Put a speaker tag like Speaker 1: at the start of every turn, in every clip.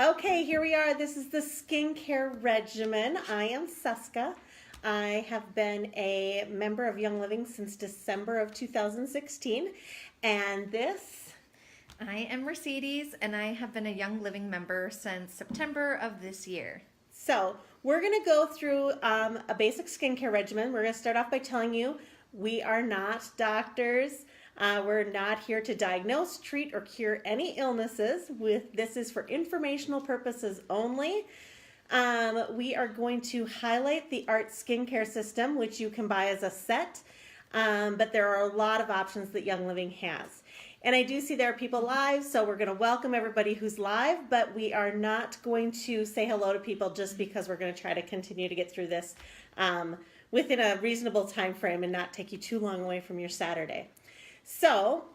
Speaker 1: Okay, here we are. This is the skincare regimen. I am Seska. I have been a member of Young Living since December of 2016. And this,
Speaker 2: I am Mercedes, and I have been a Young Living member since September of this year.
Speaker 1: so we're going to go through a basic skincare regimen. We're going to start off by telling you we are not doctors. We're not here to diagnose, treat, or cure any illnesses. This is for informational purposes only. We are going to highlight the Art Skincare System, which you can buy as a set, but there are a lot of options that Young Living has. And I do see there are people live, so we're going to welcome everybody who's live, but we are not going to say hello to people just because we're going to try to continue to get through this within a reasonable time frame and not take you too long away from your Saturday. So,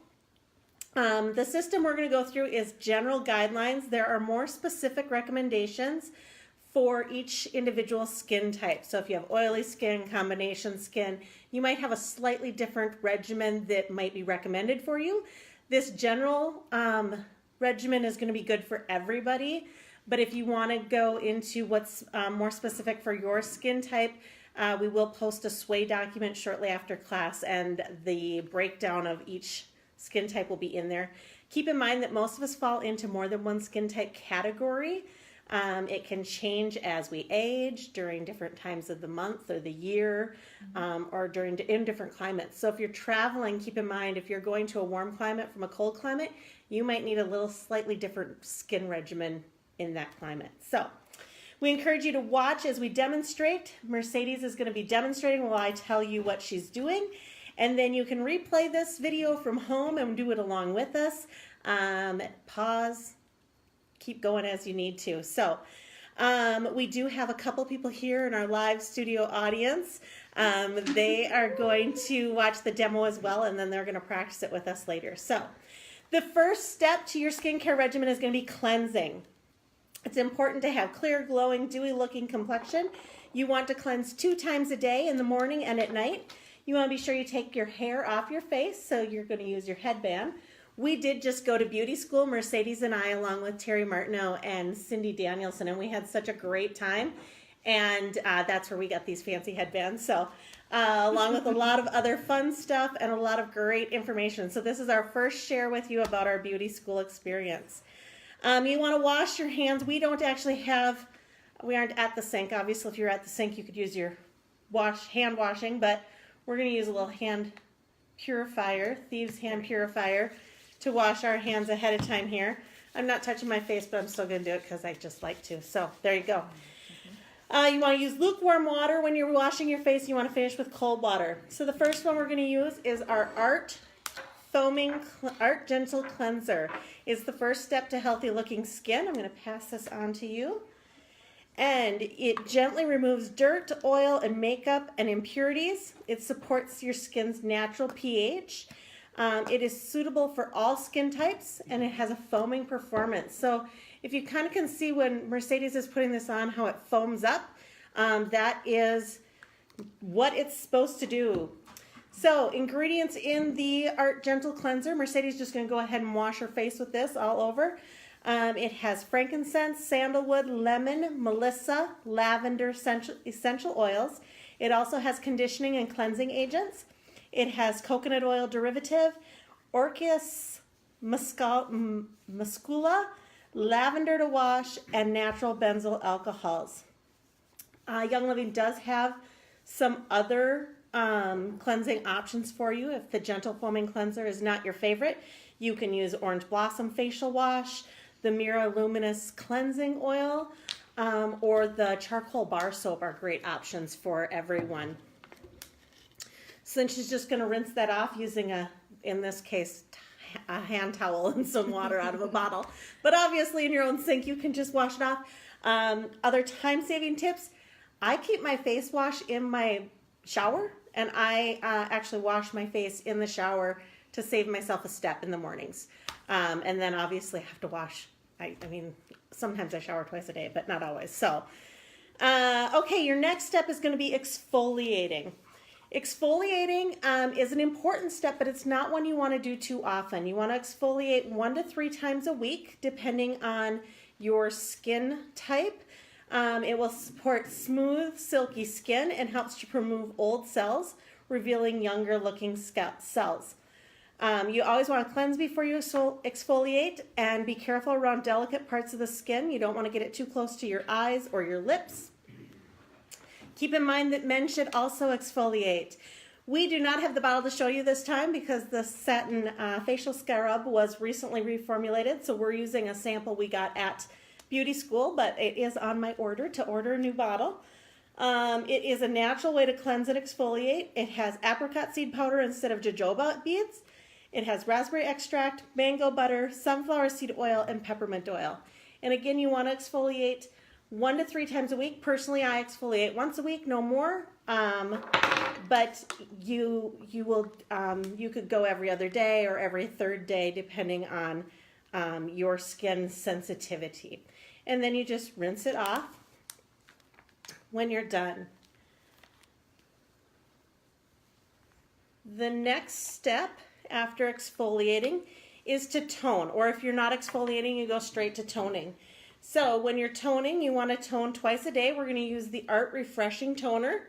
Speaker 1: the system we're going to go through is general guidelines. There are more specific recommendations for each individual skin type. So if you have oily skin, combination skin, you might have a slightly different regimen that might be recommended for you. This general regimen is going to be good for everybody, but if you want to go into what's more specific for your skin type, we will post a sway document shortly after class, and the breakdown of each skin type will be in there. Keep in mind that most of us fall into more than one skin type category. It can change as we age, during different times of the month or the year, or in different climates. So if you're traveling, keep in mind if you're going to a warm climate from a cold climate, you might need a little slightly different skin regimen in that climate. So we encourage you to watch as we demonstrate. Mercedes is going to be demonstrating while I tell you what she's doing. And then you can replay this video from home and do it along with us. Pause, keep going as you need to. So we do have a couple people here in our live studio audience. They are going to watch the demo as well, and then they're going to practice it with us later. So the first step to your skincare regimen is going to be cleansing. It's important to have clear, glowing, dewy-looking complexion. You want to cleanse 2 times a day, in the morning and at night. You want to be sure you take your hair off your face, so you're going to use your headband. We did just go to beauty school, Mercedes and I, along with Terry Martineau and Cindy Danielson, and we had such a great time. And that's where we got these fancy headbands. So along with a lot of other fun stuff and a lot of great information. So this is our first share with you about our beauty school experience. You want to wash your hands. We aren't at the sink. Obviously, if you're at the sink, you could use your hand washing, but we're going to use a little hand purifier, Thieves Hand Purifier, to wash our hands ahead of time here. I'm not touching my face, but I'm still going to do it because I just like to. So there you go. You want to use lukewarm water when you're washing your face. You want to finish with cold water. So the first one we're going to use is our Art Gentle Cleanser. It's the first step to healthy looking skin. I'm going to pass this on to you. And it gently removes dirt, oil, and makeup and impurities. It supports your skin's natural pH. It is suitable for all skin types, and it has a foaming performance. So if you kind of can see when Mercedes is putting this on how it foams up, that is what it's supposed to do. So ingredients in the Art Gentle Cleanser. Mercedes is just going to go ahead and wash her face with this all over. It has frankincense, sandalwood, lemon, melissa, lavender essential oils. It also has conditioning and cleansing agents. It has coconut oil derivative, orchis muscula, lavender to wash, and natural benzyl alcohols. Young Living does have some other cleansing options for you. If the Gentle Foaming Cleanser is not your favorite, you can use Orange Blossom Facial Wash, the Mira Luminous Cleansing Oil, or the Charcoal Bar Soap are great options for everyone. So then she's just going to rinse that off using in this case, a hand towel and some water out of a bottle. But obviously in your own sink, you can just wash it off. Other time-saving tips, I keep my face wash in my shower, and I actually wash my face in the shower to save myself a step in the mornings. And then obviously I have to wash. I mean, sometimes I shower twice a day, but not always. So, okay, your next step is going to be exfoliating. Exfoliating is an important step, but it's not one you want to do too often. You want to exfoliate 1 to 3 times a week, depending on your skin type. It will support smooth, silky skin and helps to remove old cells, revealing younger looking scalp cells. You always want to cleanse before you exfoliate, and be careful around delicate parts of the skin. You don't want to get it too close to your eyes or your lips. Keep in mind that men should also exfoliate. We do not have the bottle to show you this time because the satin facial scrub was recently reformulated, so we're using a sample we got at beauty school, but it is on my order to order a new bottle. It is a natural way to cleanse and exfoliate. It has apricot seed powder instead of jojoba beads. It has raspberry extract, mango butter, sunflower seed oil, and peppermint oil. And again, you want to exfoliate 1 to 3 times a week. Personally, I exfoliate once a week, no more. But you could go every other day or every third day, depending on your skin sensitivity. And then you just rinse it off when you're done. The next step after exfoliating is to tone, or if you're not exfoliating, you go straight to toning. So when you're toning, you want to tone twice a day. We're going to use the Art Refreshing Toner.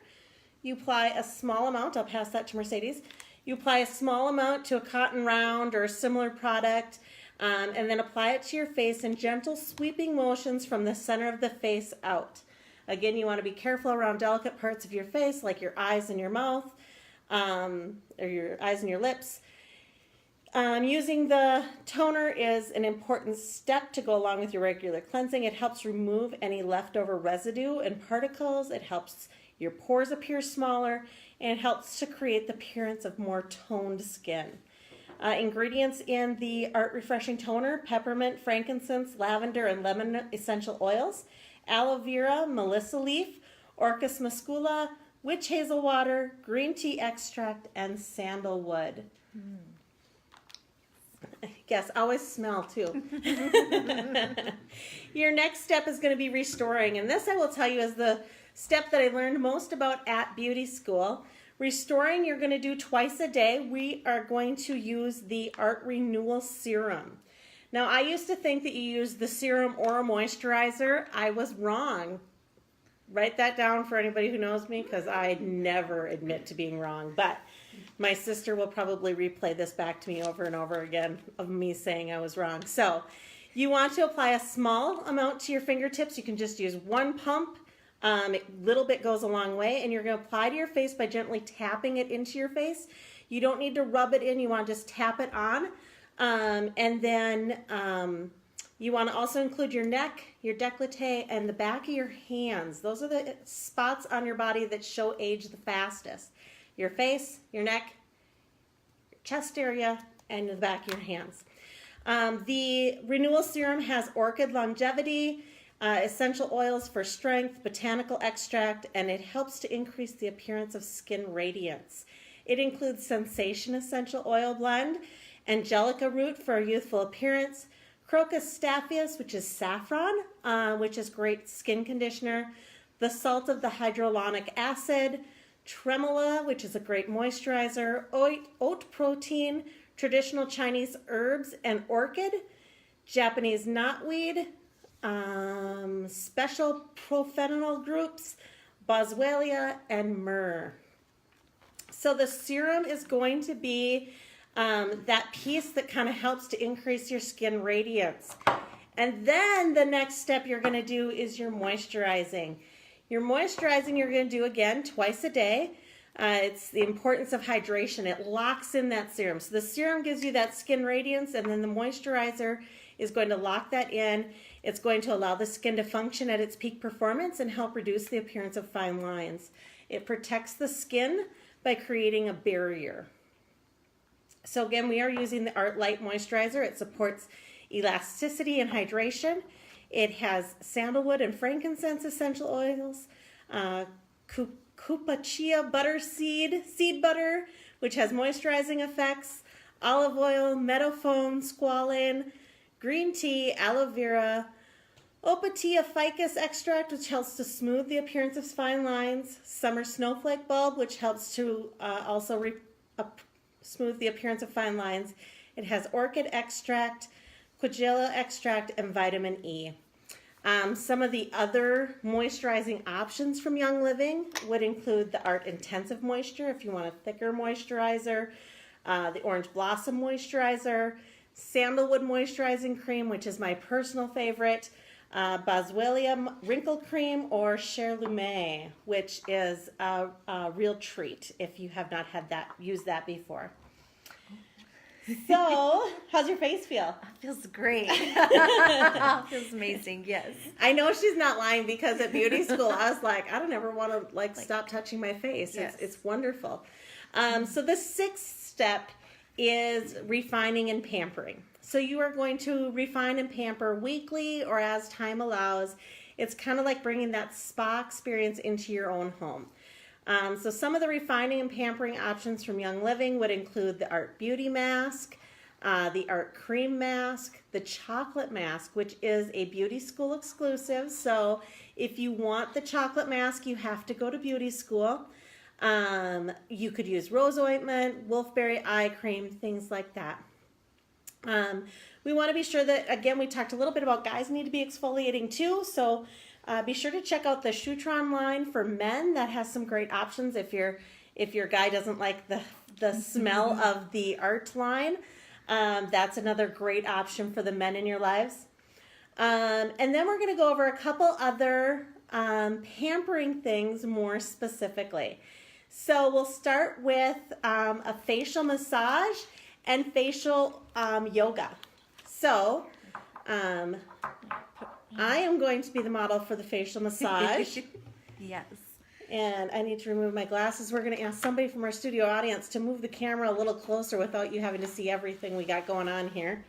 Speaker 1: You apply a small amount. I'll pass that to Mercedes. You apply a small amount to a cotton round or a similar product, and then apply it to your face in gentle sweeping motions from the center of the face out. Again, you want to be careful around delicate parts of your face, like your eyes and your mouth, or your eyes and your lips. Using the toner is an important step to go along with your regular cleansing. It helps remove any leftover residue and particles. It helps your pores appear smaller, and it helps to create the appearance of more toned skin. Ingredients in the Art Refreshing Toner: peppermint, frankincense, lavender, and lemon essential oils, aloe vera, melissa leaf, orchis muscula, witch hazel water, green tea extract, and sandalwood. Yes, always smell too. Your next step is going to be restoring, and this I will tell you is the step that I learned most about at beauty school. Restoring, you're going to do twice a day. We are going to use the Art Renewal Serum. Now, I used to think that you use the serum or a moisturizer. I was wrong. Write that down for anybody who knows me, because I never admit to being wrong. But my sister will probably replay this back to me over and over again of me saying I was wrong. So you want to apply a small amount to your fingertips. You can just use one pump. A little bit goes a long way, and you're going to apply to your face by gently tapping it into your face. You don't need to rub it in. You want to just tap it on. And then you want to also include your neck, your décolleté, and the back of your hands. Those are the spots on your body that show age the fastest. Your face, your neck, your chest area, and the back of your hands. The Renewal Serum has orchid longevity, essential oils for strength, botanical extract, and it helps to increase the appearance of skin radiance. It includes Sensation Essential Oil Blend, Angelica Root for a youthful appearance, Crocus staphyus, which is saffron, which is great skin conditioner, the salt of the hydrolonic acid, Tremula, which is a great moisturizer, oat protein, traditional Chinese herbs and orchid, Japanese knotweed, special profenol groups, boswellia, and myrrh. So the serum is going to be that piece that kind of helps to increase your skin radiance. And then the next step you're going to do is your moisturizing. Your moisturizing you're going to do again twice a day. It's the importance of hydration. It locks in that serum. So the serum gives you that skin radiance, and then the moisturizer is going to lock that in. It's going to allow the skin to function at its peak performance and help reduce the appearance of fine lines. It protects the skin by creating a barrier. So again, we are using the Art Light Moisturizer. It supports elasticity and hydration. It has sandalwood and frankincense essential oils, Kupa chia butter seed butter, which has moisturizing effects, olive oil, meadow foam, squalane, green tea, aloe vera, Opatia ficus extract, which helps to smooth the appearance of fine lines, summer snowflake bulb, which helps to also smooth the appearance of fine lines. It has orchid extract, quigella extract, and vitamin E. Some of the other moisturizing options from Young Living would include the Art Intensive Moisture if you want a thicker moisturizer, the Orange Blossom Moisturizer, Sandalwood Moisturizing Cream, which is my personal favorite, Boswellia Wrinkle Cream, or Cher Lume, which is a real treat if you have not used that before. So, how's your face feel?
Speaker 2: Feels great. Feels amazing, yes.
Speaker 1: I know she's not lying, because at beauty school I was like, I don't ever want to stop touching my face.
Speaker 2: Yes.
Speaker 1: It's wonderful. So the sixth step is refining and pampering. So you are going to refine and pamper weekly or as time allows. It's kind of like bringing that spa experience into your own home. So some of the refining and pampering options from Young Living would include the Art Beauty Mask, the Art Cream Mask, the Chocolate Mask, which is a beauty school exclusive. So if you want the chocolate mask, you have to go to beauty school. You could use rose ointment, wolfberry eye cream, things like that. We want to be sure that, again, we talked a little bit about guys need to be exfoliating too. So be sure to check out the Shutron line for men. That has some great options if your guy doesn't like the smell of the Art line. That's another great option for the men in your lives. And then we're going to go over a couple other pampering things more specifically. So we'll start with a facial massage and facial yoga. So I am going to be the model for the facial massage.
Speaker 2: Yes.
Speaker 1: And I need to remove my glasses. We're going to ask somebody from our studio audience to move the camera a little closer without you having to see everything we got going on here.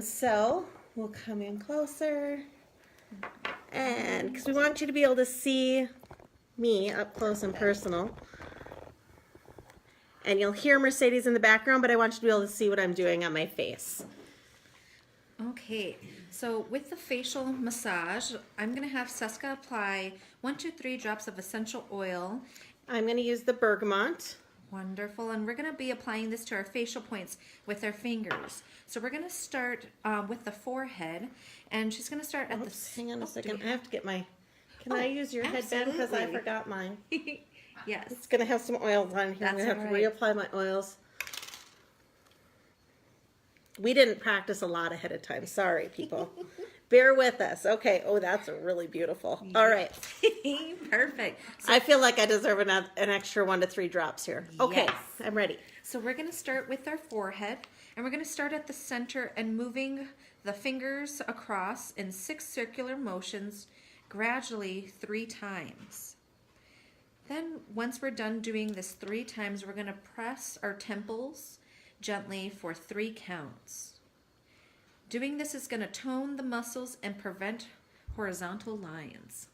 Speaker 1: So we'll come in closer. And because we want you to be able to see me up close and personal. And you'll hear Mercedes in the background, but I want you to be able to see what I'm doing on my face.
Speaker 2: Okay, so with the facial massage, I'm going to have Seska apply 1 to 3 drops of essential oil.
Speaker 1: I'm going to use the bergamot.
Speaker 2: Wonderful, and we're going to be applying this to our facial points with our fingers. So we're going to start with the forehead, and she's going to start at
Speaker 1: Hang on a second. I have to get my... Can I use your headband because I forgot mine?
Speaker 2: Yes.
Speaker 1: It's going to have some oils on here. I'm going to have to reapply my oils. We didn't practice a lot ahead of time. Sorry, people. Bear with us. Okay. Oh, that's really beautiful. All right.
Speaker 2: Perfect. So,
Speaker 1: I feel like I deserve an extra 1 to 3 drops here. Okay.
Speaker 2: Yes.
Speaker 1: I'm ready.
Speaker 2: So we're going to start with our forehead, and we're going to start at the center and moving the fingers across in 6 circular motions gradually 3 times. Then once we're done doing this 3 times, we're going to press our temples gently for 3 counts. Doing this is going to tone the muscles and prevent horizontal lines.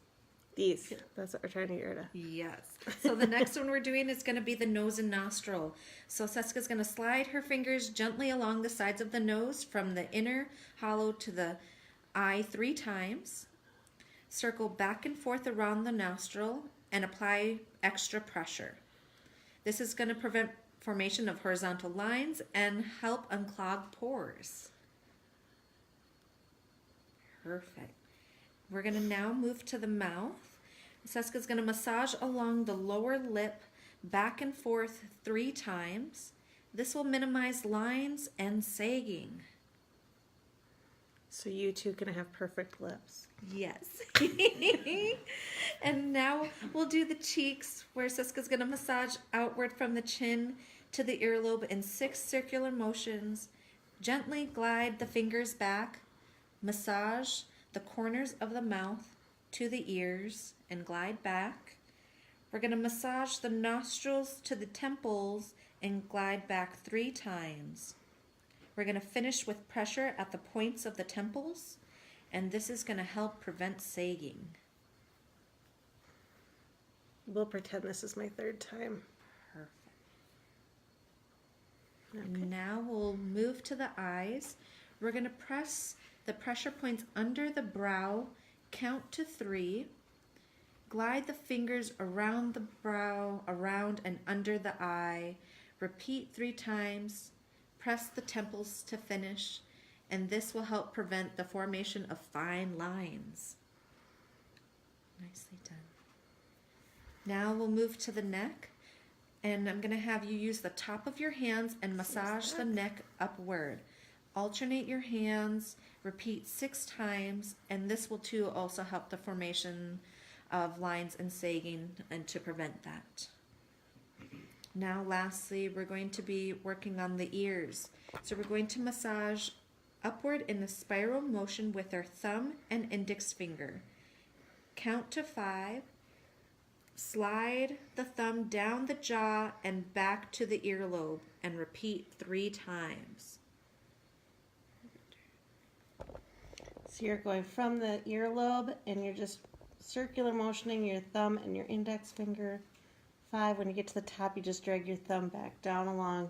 Speaker 1: These. That's what we're trying to get rid of.
Speaker 2: Yes. So the next one we're doing is going to be the nose and nostril. So Seska's going to slide her fingers gently along the sides of the nose from the inner hollow to the eye 3 times. Circle back and forth around the nostril and apply extra pressure. This is going to prevent formation of horizontal lines and help unclog pores. Perfect. We're going to now move to the mouth. Seska's going to massage along the lower lip back and forth 3 times. This will minimize lines and sagging.
Speaker 1: So you two can have perfect lips.
Speaker 2: Yes. And now we'll do the cheeks, where Seska's going to massage outward from the chin to the earlobe in 6 circular motions. Gently glide the fingers back. Massage the corners of the mouth to the ears and glide back. We're going to massage the nostrils to the temples and glide back 3 times. We're going to finish with pressure at the points of the temples, and this is going to help prevent sagging.
Speaker 1: We'll pretend this is my 3rd time.
Speaker 2: Perfect.
Speaker 1: Okay.
Speaker 2: Now we'll move to the eyes. We're going to press the pressure points under the brow, count to 3, glide the fingers around the brow, around and under the eye, repeat 3 times, press the temples to finish, and this will help prevent the formation of fine lines. Nicely done. Now we'll move to the neck, and I'm going to have you use the top of your hands and massage the neck upward. Alternate your hands, repeat 6 times, and this will too also help the formation of lines and sagging and to prevent that. Now lastly, we're going to be working on the ears. So we're going to massage upward in a spiral motion with our thumb and index finger. Count to 5. Slide the thumb down the jaw and back to the earlobe and repeat 3 times.
Speaker 1: So you're going from the earlobe and you're just circular motioning your thumb and your index finger. 5. When you get to the top, you just drag your thumb back down along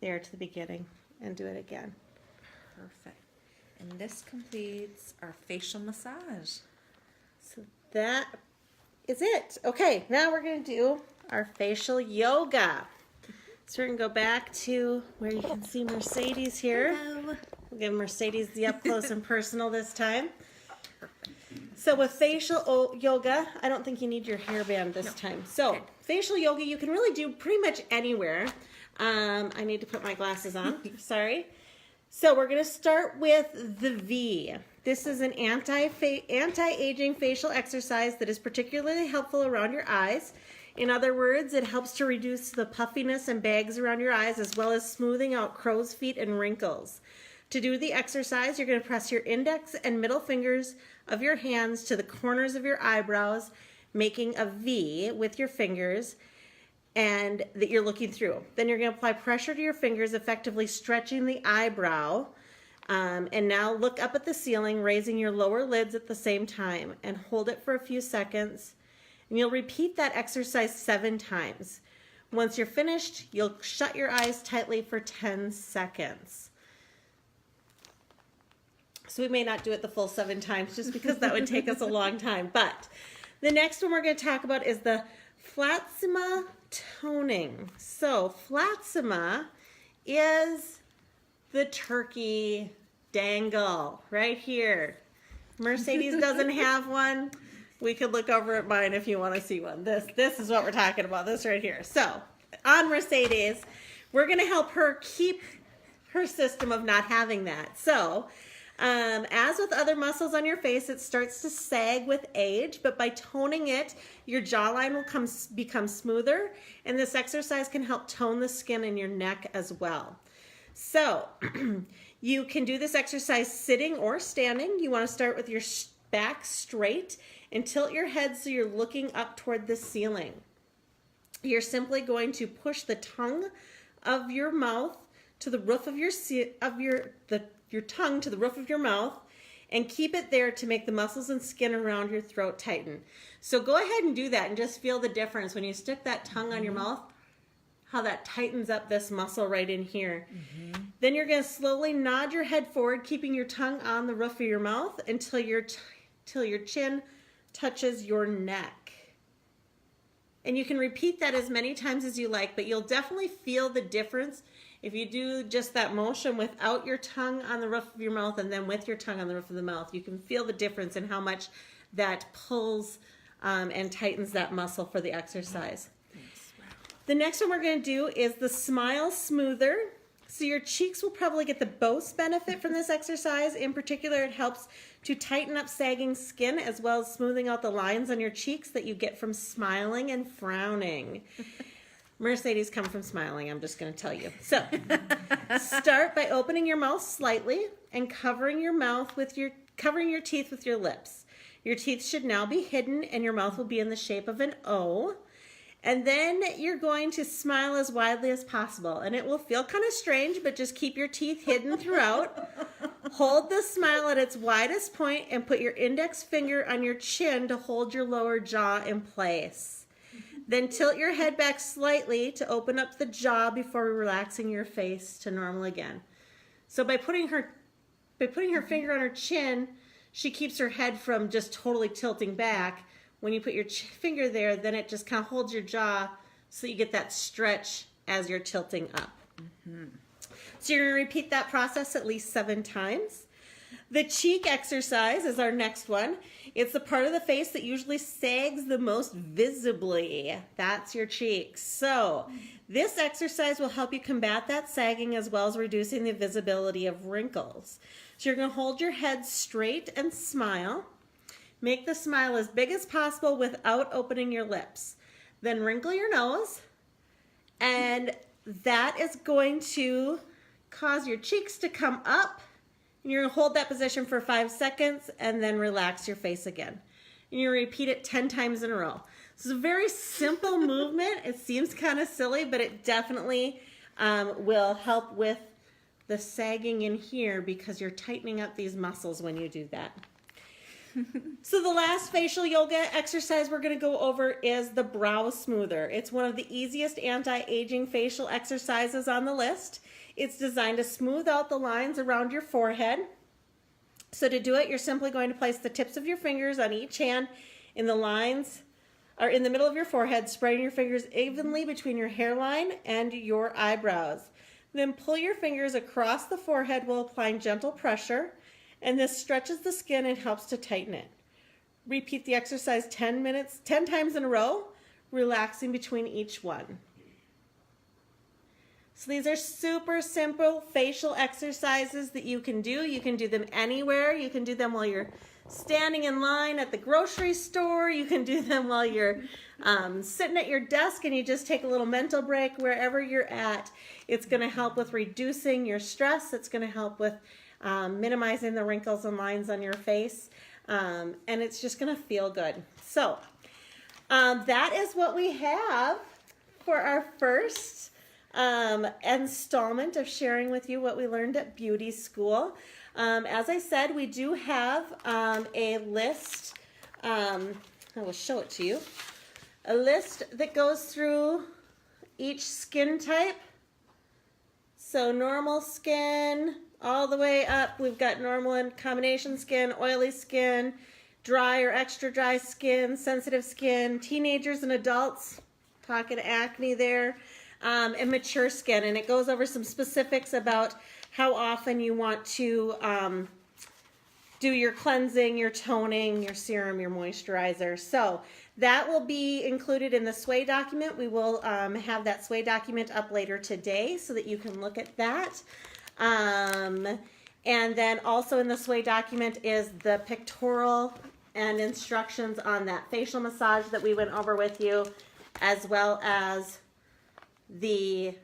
Speaker 1: there to the beginning and do it again.
Speaker 2: Perfect. And this completes our facial massage.
Speaker 1: So that is it. Okay, now we're going to do our facial yoga. So we're going to go back to where you can see Mercedes here.
Speaker 2: Hello.
Speaker 1: We'll give Mercedes the up close and personal this time. So with facial yoga, I don't think you need your hairband this time. So
Speaker 2: Okay.
Speaker 1: facial yoga you can really do pretty much anywhere. I need to put my glasses on. Sorry. So we're going to start with the V. This is an anti-aging facial exercise that is particularly helpful around your eyes. In other words, it helps to reduce the puffiness and bags around your eyes as well as smoothing out crow's feet and wrinkles. To do the exercise, you're going to press your index and middle fingers of your hands to the corners of your eyebrows, making a V with your fingers and that you're looking through. Then you're going to apply pressure to your fingers, effectively stretching the eyebrow. And now look up at the ceiling, raising your lower lids at the same time, and hold it for a few seconds. And you'll repeat that exercise 7 times. Once you're finished, you'll shut your eyes tightly for 10 seconds. So we may not do it the full 7 times just because that would take us a long time. But the next one we're going to talk about is the Flatsima toning. So Flatsima is the turkey dangle right here. Mercedes doesn't have one. We could look over at mine if you want to see one. This is what we're talking about, this right here. So on Mercedes, we're going to help her keep her system of not having that. So as with other muscles on your face, it starts to sag with age, but by toning it, your jawline will become smoother, and this exercise can help tone the skin in your neck as well. So you can do this exercise sitting or standing. You want to start with your back straight and tilt your head so you're looking up toward the ceiling. You're simply going to push the tongue of your mouth to the roof of your tongue to the roof of your mouth and keep it there to make the muscles and skin around your throat tighten. So go ahead and do that and just feel the difference when you stick that tongue on your mouth, how that tightens up this muscle right in here. Then you're going to slowly nod your head forward, keeping your tongue on the roof of your mouth until your chin touches your neck. And you can repeat that as many times as you like, but you'll definitely feel the difference if you do just that motion without your tongue on the roof of your mouth and then with your tongue on the roof of the mouth. You can feel the difference in how much that pulls and tightens that muscle for the exercise. The next one we're going to do is the Smile Smoother. So your cheeks will probably get the most benefit from this exercise. In particular, it helps to tighten up sagging skin as well as smoothing out the lines on your cheeks that you get from smiling and frowning. Mercedes come from smiling, I'm just going to tell you. So start by opening your mouth slightly and covering your teeth with your lips. Your teeth should now be hidden and your mouth will be in the shape of an O. And then you're going to smile as widely as possible. And it will feel kind of strange, but just keep your teeth hidden throughout. Hold the smile at its widest point and put your index finger on your chin to hold your lower jaw in place. Then tilt your head back slightly to open up the jaw before relaxing your face to normal again. So by putting her finger on her chin, she keeps her head from just totally tilting back. When you put your finger there, then it just kind of holds your jaw so you get that stretch as you're tilting up. So you're going to repeat that process at least 7 times. The cheek exercise is our next one. It's the part of the face that usually sags the most visibly. That's your cheeks. So this exercise will help you combat that sagging as well as reducing the visibility of wrinkles. So you're going to hold your head straight and smile. Make the smile as big as possible without opening your lips. Then wrinkle your nose, and that is going to cause your cheeks to come up. And you're going to hold that position for 5 seconds and then relax your face again. And you repeat it 10 times in a row. This is a very simple movement. It seems kind of silly, but it definitely will help with the sagging in here because you're tightening up these muscles when you do that. So the last facial yoga exercise we're going to go over is the brow smoother. It's one of the easiest anti-aging facial exercises on the list. It's designed to smooth out the lines around your forehead. So to do it, you're simply going to place the tips of your fingers on each hand in the lines or in the middle of your forehead, spreading your fingers evenly between your hairline and your eyebrows. Then pull your fingers across the forehead while applying gentle pressure, and this stretches the skin and helps to tighten it. Repeat the exercise 10 times in a row, relaxing between each one. So these are super simple facial exercises that you can do. You can do them anywhere. You can do them while you're standing in line at the grocery store. You can do them while you're sitting at your desk and you just take a little mental break. Wherever you're at, it's going to help with reducing your stress. It's going to help with minimizing the wrinkles and lines on your face, and it's just going to feel good. So that is what we have for our first installment of sharing with you what we learned at beauty school. As I said, we do have a list. I will show it to you. A list that goes through each skin type. So normal skin, all the way up, we've got normal and combination skin, oily skin, dry or extra dry skin, sensitive skin, teenagers and adults, talking acne there, and mature skin. And it goes over some specifics about how often you want to do your cleansing, your toning, your serum, your moisturizer. So that will be included in the Sway document. We will have that Sway document up later today so that you can look at that. And then also in the Sway document is the pictorial and instructions on that facial massage that we went over with you, as well as the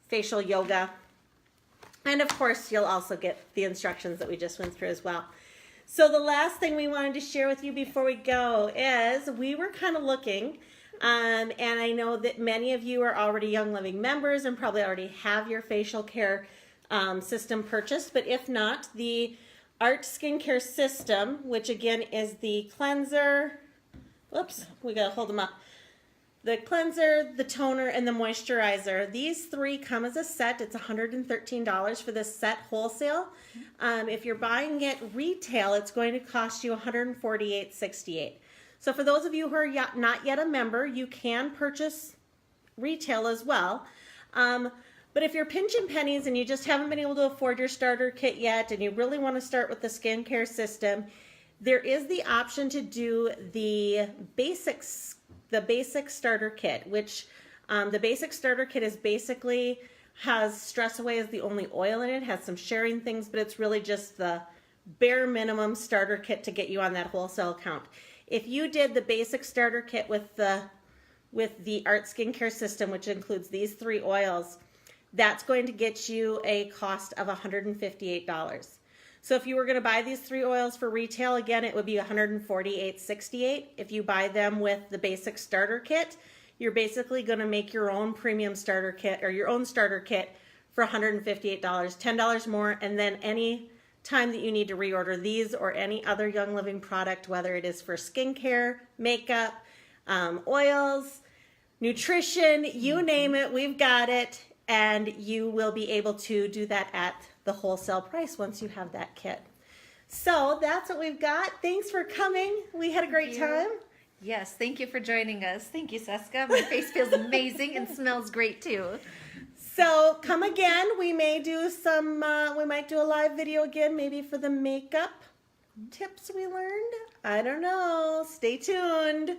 Speaker 1: facial yoga. And of course, you'll also get the instructions that we just went through as well. So the last thing we wanted to share with you before we go is we were kind of looking, and I know that many of you are already Young Living members and probably already have your facial care system purchased, but if not, the Art Skincare System, which again is the cleanser, whoops, we gotta hold them up. The cleanser, the toner, and the moisturizer. These three come as a set. It's $113 for this set wholesale. If you're buying it retail, it's going to cost you $148.68. So for those of you who are not yet a member, you can purchase retail as well. But if you're pinching pennies and you just haven't been able to afford your starter kit yet and you really want to start with the skincare system, there is the option to do the basic starter kit, which the basic starter kit is basically has Stress Away as the only oil in it, has some sharing things, but it's really just the bare minimum starter kit to get you on that wholesale account. If you did the basic starter kit with the Art Skincare System, which includes these three oils, that's going to get you a cost of $158. So if you were going to buy these three oils for retail, again, it would be $148.68. If you buy them with the basic starter kit, you're basically going to make your own premium starter kit or your own starter kit for $158, $10 more, and then any time that you need to reorder these or any other Young Living product, whether it is for skincare, makeup, oils, nutrition, you name it, we've got it, and you will be able to do that at the wholesale price once you have that kit. So that's what we've got. Thanks for coming. We had a great time.
Speaker 2: Yes, thank you for joining us. Thank you, Seska. My face feels amazing and smells great too.
Speaker 1: So come again. We may do some, we might do a live video again, maybe for the makeup tips we learned. I don't know. Stay tuned.